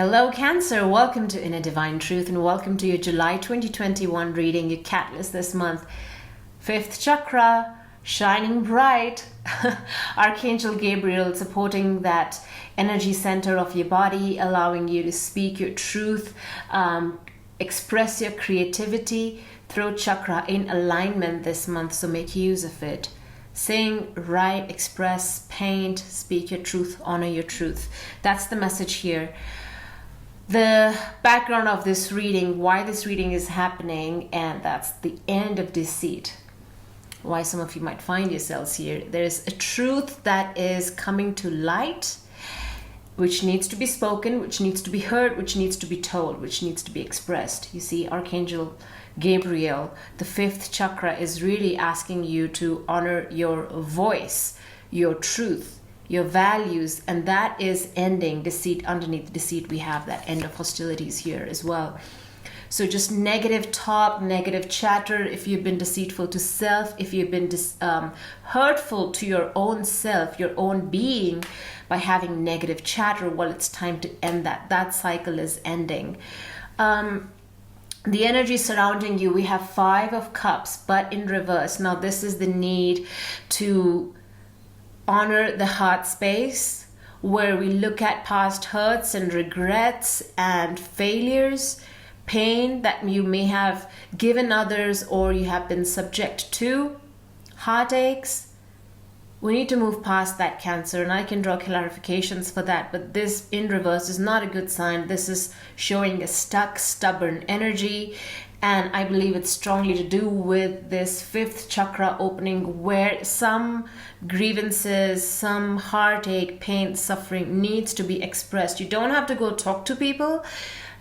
Hello Cancer, welcome to Inner Divine Truth and welcome to your July 2021 reading, your catalyst this month. Fifth chakra, shining bright. Archangel Gabriel supporting that energy center of your body, allowing you to speak your truth, express your creativity. Throat chakra in alignment this month, so make use of it. Sing, write, express, paint, speak your truth, honor your truth. That's the message here. The background of this reading, why this reading is happening, and that's the end of deceit. Why some of you might find yourselves here. There's a truth that is coming to light, which needs to be spoken, which needs to be heard, which needs to be told, which needs to be expressed. You see, Archangel Gabriel, the fifth chakra, is really asking you to honor your voice, your truth, your values, and that is ending deceit. Underneath the deceit, we have that end of hostilities here as well. So just negative talk, negative chatter, if you've been deceitful to self, if you've been hurtful to your own self, your own being, by having negative chatter, well, it's time to end that. That cycle is ending. The energy surrounding you, we have Five of Cups, but in reverse. Now, this is the need to honor the heart space, where we look at past hurts and regrets and failures, pain that you may have given others or you have been subject to, heartaches. We need to move past that, Cancer, and I can draw clarifications for that, but this in reverse is not a good sign. This is showing a stuck, stubborn energy, and I believe it's strongly to do with this fifth chakra opening, where some grievances, some heartache, pain, suffering needs to be expressed. You don't have to go talk to people.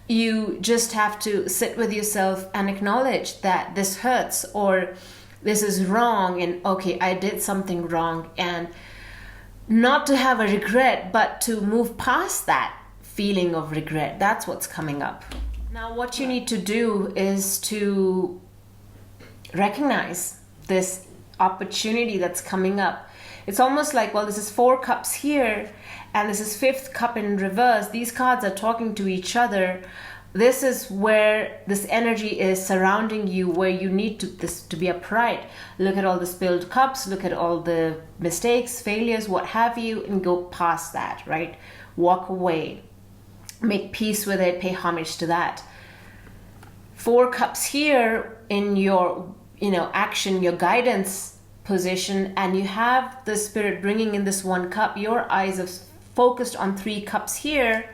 You just have to sit with yourself and acknowledge that this hurts, or this is wrong, and okay, I did something wrong, and not to have a regret, but to move past that feeling of regret. That's what's coming up. Now, what you need to do is to recognize this opportunity that's coming up. It's almost like, well, this is Four Cups here, and this is Fifth Cup in reverse. These cards are talking to each other. This is where this energy is surrounding you, where you need to be upright. Look at all the spilled cups, look at all the mistakes, failures, what have you, and go past that, right? Walk away. Make peace with it, pay homage to that. Four Cups here in your, action, your guidance position, and you have the Spirit bringing in this one cup. Your eyes are focused on Three Cups here.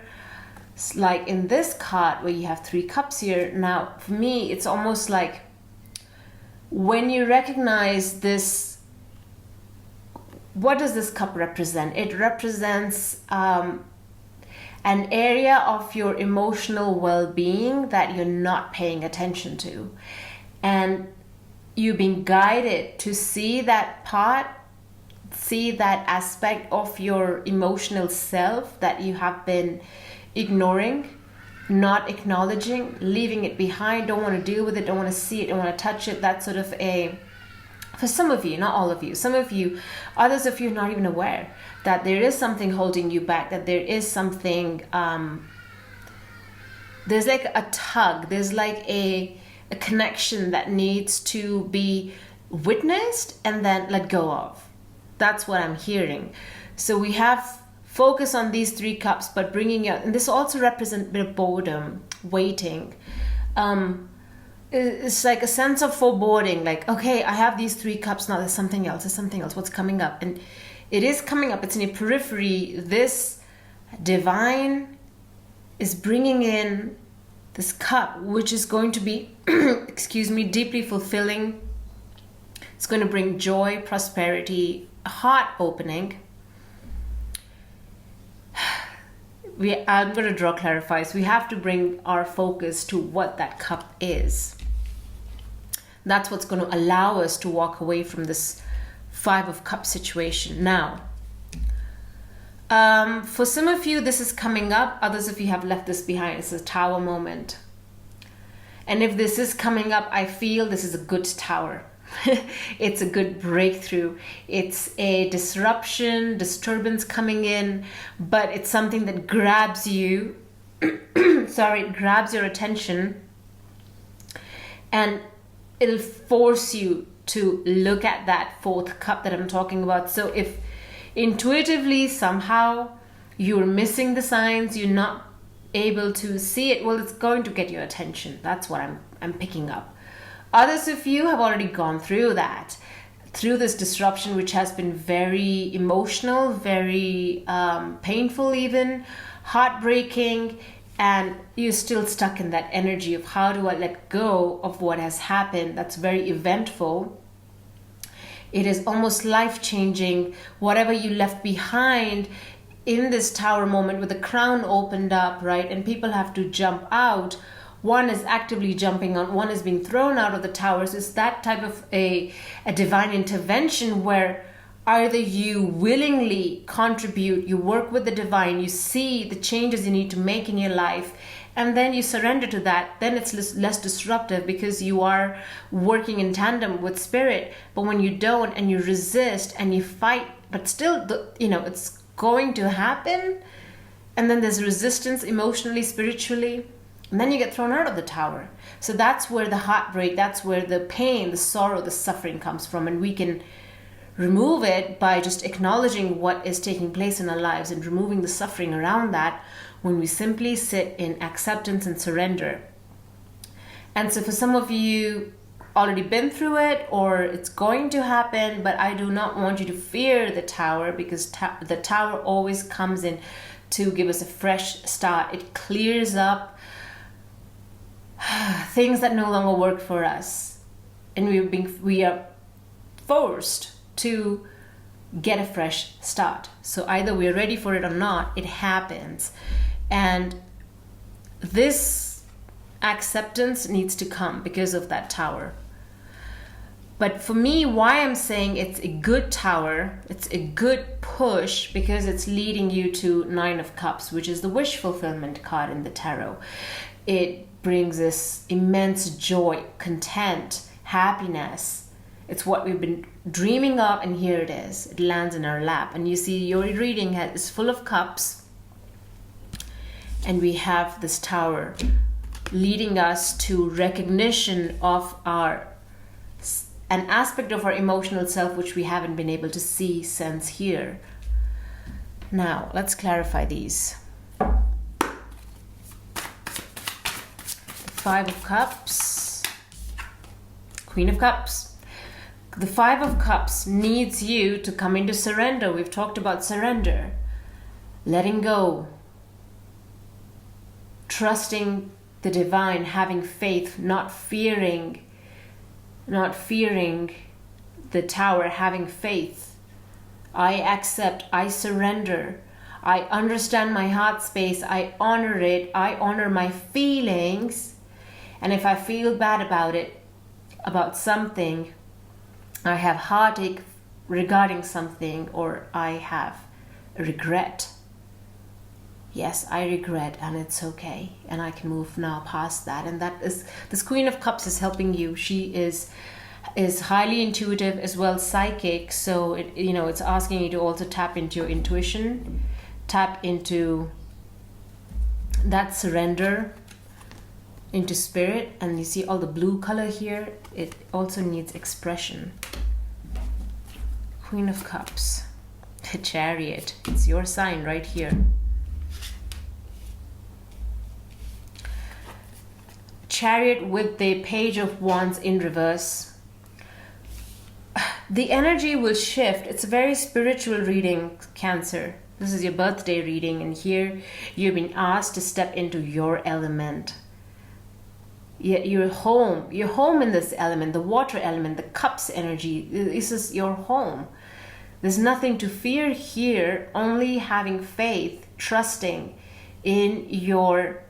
It's like in this card where you have Three Cups here. Now, for me, it's almost like when you recognize this, what does this cup represent? It represents an area of your emotional well-being that you're not paying attention to. And you're being guided to see that part, see that aspect of your emotional self that you have been ignoring, not acknowledging, leaving it behind, don't want to deal with it, don't want to see it, don't want to touch it. That's sort of for some of you, not all of you, some of you, others of you not even aware that there is something holding you back, that there is something, there's like a tug, there's like a connection that needs to be witnessed and then let go of. That's what I'm hearing. So we have focus on these Three Cups, but bringing out, and this also represents a bit of boredom, waiting. It's like a sense of foreboding, like, okay, I have these Three Cups, now there's something else, what's coming up? And it is coming up, it's in your periphery. This divine is bringing in this cup, which is going to be, deeply fulfilling. It's going to bring joy, prosperity, heart opening. I'm going to draw clarifies. We have to bring our focus to what that cup is. That's what's going to allow us to walk away from this Five of Cups situation. Now, for some of you, this is coming up. Others of you have left this behind. It's a Tower moment. And if this is coming up, I feel this is a good Tower. It's a good breakthrough. It's a disruption, disturbance coming in, but it's something that grabs you sorry, it grabs your attention and it'll force you to look at that fourth cup that I'm talking about. So if intuitively somehow you're missing the signs, you're not able to see it, well, it's going to get your attention. That's what I'm picking up. Others of you have already gone through that, through this disruption, which has been very emotional, very painful, even heartbreaking, and you're still stuck in that energy of how do I let go of what has happened. That's very eventful. It is almost life-changing. Whatever you left behind in this tower moment with the crown opened up, right, and people have to jump out, one is actively jumping on, one is being thrown out of the towers. It's that type of a divine intervention where either you willingly contribute, you work with the divine, you see the changes you need to make in your life, and then you surrender to that. Then it's less disruptive because you are working in tandem with spirit. But when you don't and you resist and you fight, but still, it's going to happen, and then there's resistance emotionally, spiritually, and then you get thrown out of the tower. So that's where the heartbreak, that's where the pain, the sorrow, the suffering comes from. And we can remove it by just acknowledging what is taking place in our lives and removing the suffering around that when we simply sit in acceptance and surrender. And so for some of you already been through it, or it's going to happen, but I do not want you to fear the tower, because the tower always comes in to give us a fresh start. It clears up things that no longer work for us, and we are forced to get a fresh start. So either we're ready for it or not, it happens. And this acceptance needs to come because of that tower. But for me, why I'm saying it's a good tower, it's a good push, because it's leading you to Nine of Cups, which is the wish fulfillment card in the tarot. It brings us immense joy, content, happiness. It's what we've been dreaming of, and here it is. It lands in our lap. And you see your reading is full of cups, and we have this tower leading us to recognition of an aspect of our emotional self which we haven't been able to see, sense, hear. Now, let's clarify these. The Five of Cups, Queen of Cups. The Five of Cups needs you to come into surrender. We've talked about surrender, letting go, trusting the divine, having faith, not fearing the tower, having faith. I accept, I surrender, I understand my heart space, I honor it, I honor my feelings. And if I feel bad about something, I have heartache regarding something, or I have regret. Yes, I regret, and it's okay, and I can move now past that. And that is, this Queen of Cups is helping you. She is highly intuitive as well, psychic. So it's asking you to also tap into your intuition, tap into that surrender, into spirit. And you see all the blue color here. It also needs expression. Queen of Cups, the Chariot. It's your sign right here. Chariot with the Page of Wands in reverse. The energy will shift. It's a very spiritual reading, Cancer. This is your birthday reading, and here you've been asked to step into your element. You're home in this element, the water element, the cups energy. This is your home. There's nothing to fear here, only having faith, trusting in your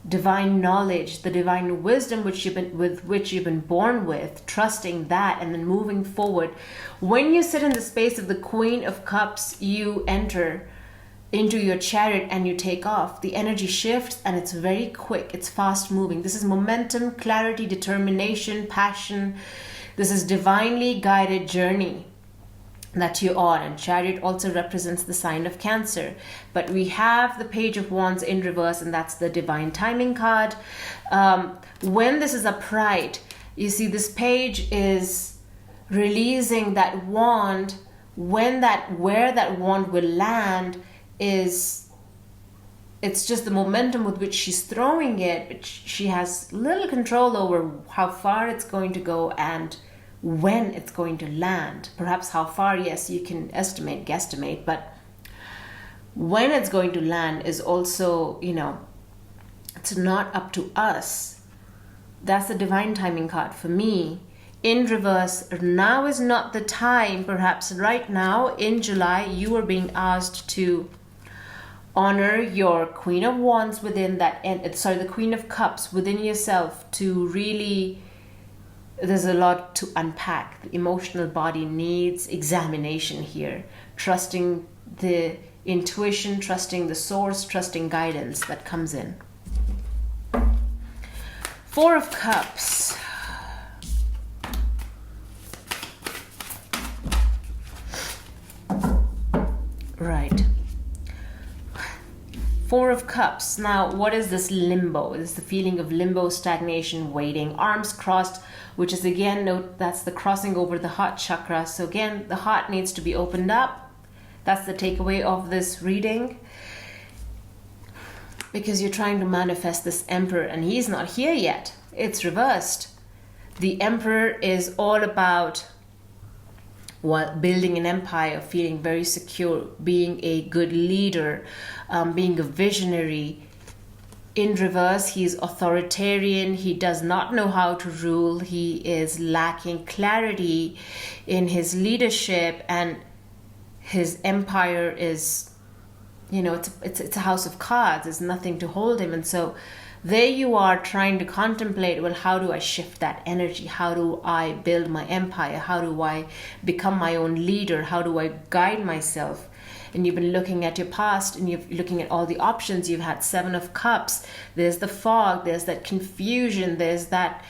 divine knowledge, the divine wisdom with which you've been born with, trusting that, and then moving forward. When you sit in the space of the Queen of Cups, you enter into your chariot and you take off. The energy shifts, and it's very quick, it's fast moving. This is momentum, clarity, determination, passion. This is divinely guided journey. that you're on. And Chariot also represents the sign of Cancer. But we have the Page of Wands in reverse, and that's the divine timing card. When this is upright, you see this page is releasing that wand. Where that wand will land is, it's just the momentum with which she's throwing it, but she has little control over how far it's going to go and when it's going to land. Perhaps how far, yes, you can guesstimate, but when it's going to land is also, it's not up to us. That's the divine timing card for me. In reverse, now is not the time. Perhaps right now in July, you are being asked to honor your Queen of Wands within that, the Queen of Cups within yourself, to really, there's a lot to unpack. The emotional body needs examination here. Trusting the intuition, trusting the source, trusting guidance that comes in. Four of Cups. Right. Four of Cups. Now, what is this limbo? It's the feeling of limbo, stagnation, waiting, arms crossed, which is, again, note that's the crossing over the heart chakra. So again, the heart needs to be opened up. That's the takeaway of this reading. Because you're trying to manifest this Emperor, and he's not here yet. It's reversed. The Emperor is all about building an empire, feeling very secure, being a good leader, being a visionary. In reverse, he's authoritarian. He does not know how to rule. He is lacking clarity in his leadership, and his empire is, it's a house of cards. There's nothing to hold him. And so there you are trying to contemplate, well, how do I shift that energy? How do I build my empire? How do I become my own leader? How do I guide myself? And you've been looking at your past, and you're looking at all the options. You've had Seven of Cups. There's the fog. There's that confusion. There's that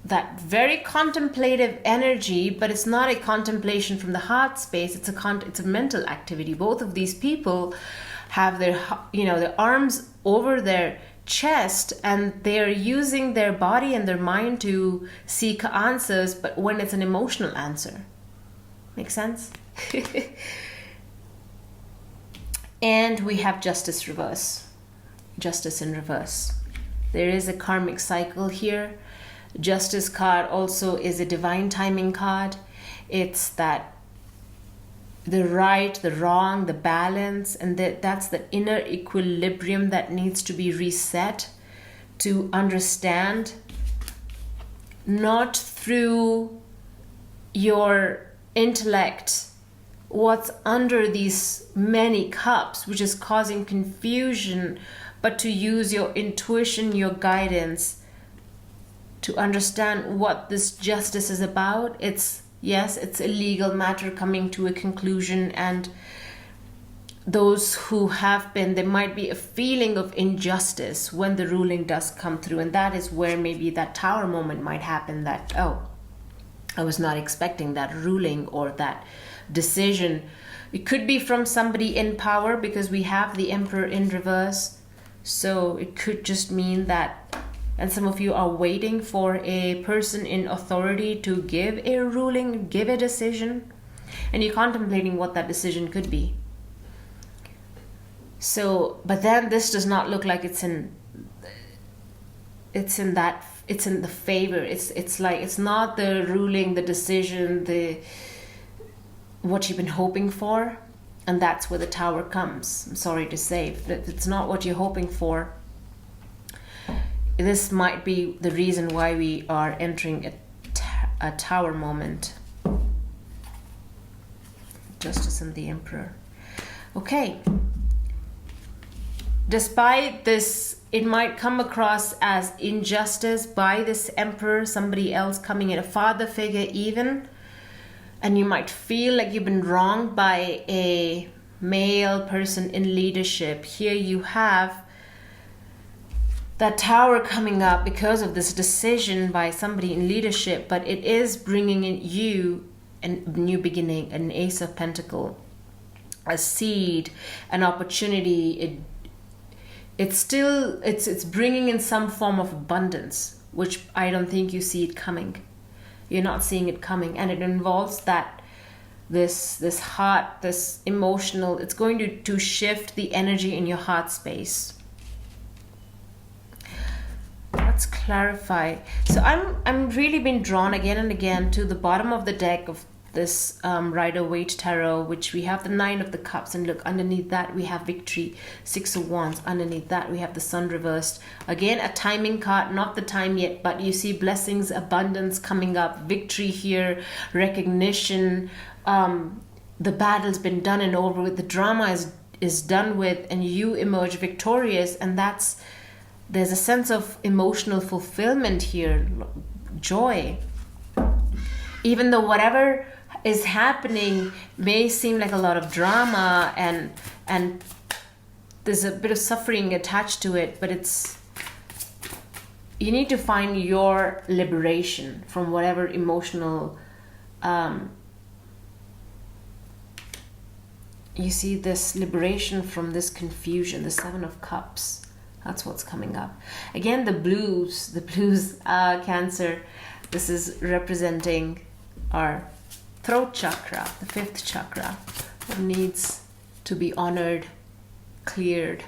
that very contemplative energy, but it's not a contemplation from the heart space. It's a mental activity. Both of these people have their arms over their chest, and they're using their body and their mind to seek answers, but when it's an emotional answer. Make sense? And we have Justice reverse. Justice in reverse. There is a karmic cycle here. Justice card also is a divine timing card. It's that the right, the wrong, the balance, and that's the inner equilibrium that needs to be reset, to understand, not through your intellect, what's under these many cups, which is causing confusion, but to use your intuition, your guidance, to understand what this justice is about. It's a legal matter coming to a conclusion, and those who have been, there might be a feeling of injustice when the ruling does come through, and that is where maybe that Tower moment might happen, that, oh, I was not expecting that ruling or that decision. It could be from somebody in power, because we have the Emperor in reverse, so it could just mean that, and some of you are waiting for a person in authority to give a ruling, give a decision, and you're contemplating what that decision could be. So, but then this does not look like it's in the favor. It's like, it's not the ruling, the decision, what you've been hoping for, and that's where the Tower comes. I'm sorry to say, but it's not what you're hoping for. This might be the reason why we are entering a Tower moment. Justice and the Emperor. Okay. Despite this, it might come across as injustice by this Emperor, somebody else coming in, a father figure even, and you might feel like you've been wronged by a male person in leadership. Here you have that Tower coming up because of this decision by somebody in leadership, but it is bringing in you a new beginning, an Ace of Pentacles, a seed, an opportunity. It's bringing in some form of abundance, which I don't think you see it coming. You're not seeing it coming, and it involves that this heart, this emotional. It's going to shift the energy in your heart space. Let's clarify. So I'm really been drawn again and again to the bottom of the deck of this Rider-Waite Tarot, which we have the Nine of the Cups, and look, underneath that we have Victory, Six of Wands. Underneath that we have the Sun reversed. Again, a timing card, not the time yet, but you see blessings, abundance coming up, victory here, recognition. The battle's been done and over with, the drama is done with, and you emerge victorious, and there's a sense of emotional fulfillment here, joy. Even though whatever is happening may seem like a lot of drama and there's a bit of suffering attached to it, but you need to find your liberation from whatever emotional you see this liberation from this confusion, the Seven of Cups. That's what's coming up. Again, the blues, Cancer. This is representing our throat chakra, the 5th chakra, that needs to be honored, cleared.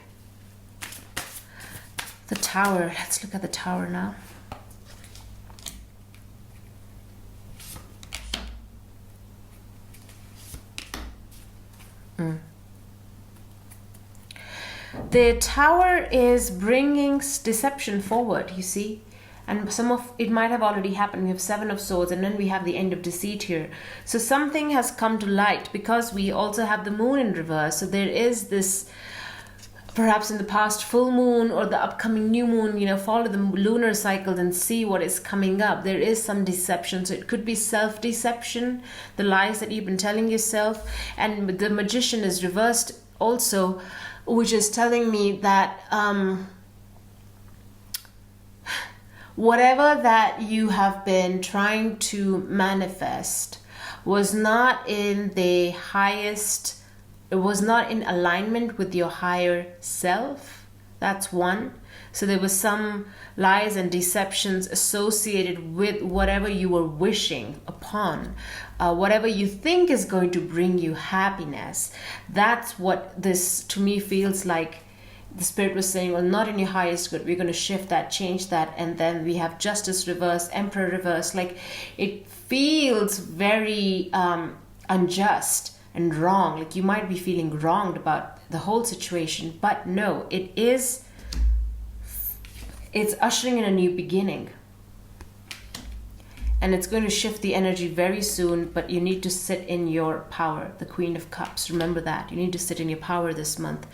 The Tower. Let's look at the Tower now. The Tower is bringing deception forward, you see, and some of it might have already happened. We have Seven of Swords, and then we have the End of Deceit here. So something has come to light, because we also have the Moon in reverse. So there is this, perhaps in the past full moon or the upcoming new moon, follow the lunar cycles and see what is coming up. There is some deception. So it could be self-deception, the lies that you've been telling yourself. And the Magician is reversed also, which is telling me that whatever that you have been trying to manifest was not in the highest, it was not in alignment with your higher self. That's one. So there was some lies and deceptions associated with whatever you were wishing upon, whatever you think is going to bring you happiness. That's what this to me feels like. The Spirit was saying, well, not in your highest good. We're going to shift that, change that. And then we have Justice reverse, Emperor reverse. Like, it feels very unjust and wrong. Like, you might be feeling wronged about the whole situation. But no, it's ushering in a new beginning. And it's going to shift the energy very soon, but you need to sit in your power. The Queen of Cups, remember that. You need to sit in your power this month.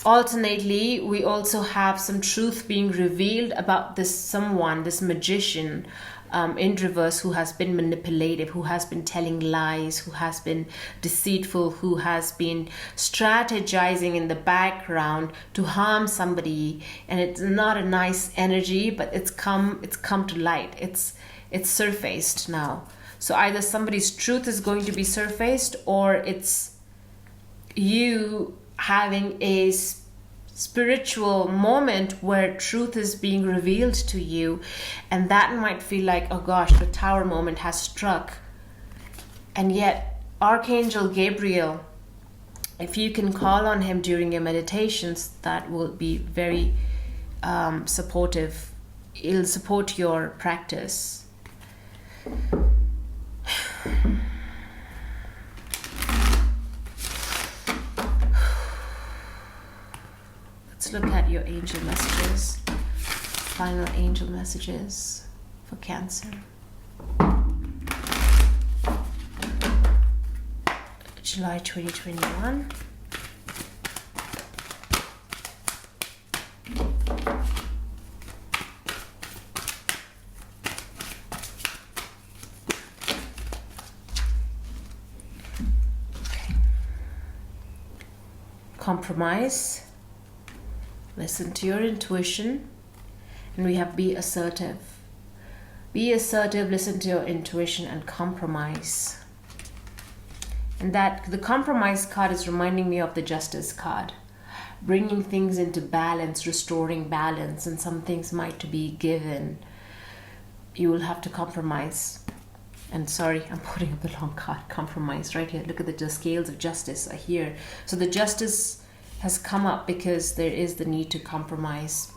Alternately, we also have some truth being revealed about this magician in reverse, who has been manipulative, who has been telling lies, who has been deceitful, who has been strategizing in the background to harm somebody. And it's not a nice energy, but it's come to light. It's surfaced now. So either somebody's truth is going to be surfaced, or it's you having a spiritual moment where truth is being revealed to you. And that might feel like, oh gosh, the Tower moment has struck. And yet Archangel Gabriel, if you can call on him during your meditations, that will be very supportive. It'll support your practice. Let's look at your angel messages. Final angel messages for Cancer. July 2021. Okay. Compromise. Listen to your intuition. And we have be assertive. Be assertive, listen to your intuition, and compromise. And that the compromise card is reminding me of the justice card. Bringing things into balance, restoring balance, and some things might be given. You will have to compromise. And sorry, I'm putting up the long card, compromise, right here. Look at the scales of justice are here. So the justice has come up because there is the need to compromise.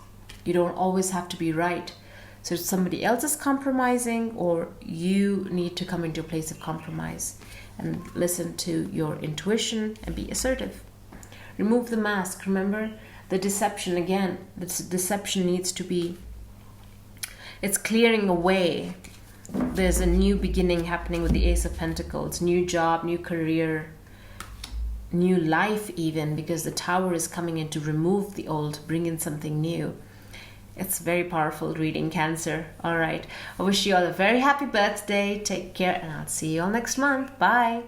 You don't always have to be right. So somebody else is compromising, or you need to come into a place of compromise and listen to your intuition and be assertive. Remove the mask. Remember the deception again. The deception needs to be, it's clearing away. There's a new beginning happening with the Ace of Pentacles. New job, new career, new life even, because the Tower is coming in to remove the old, bring in something new. It's very powerful reading, Cancer. All right. I wish you all a very happy birthday. Take care, and I'll see you all next month. Bye.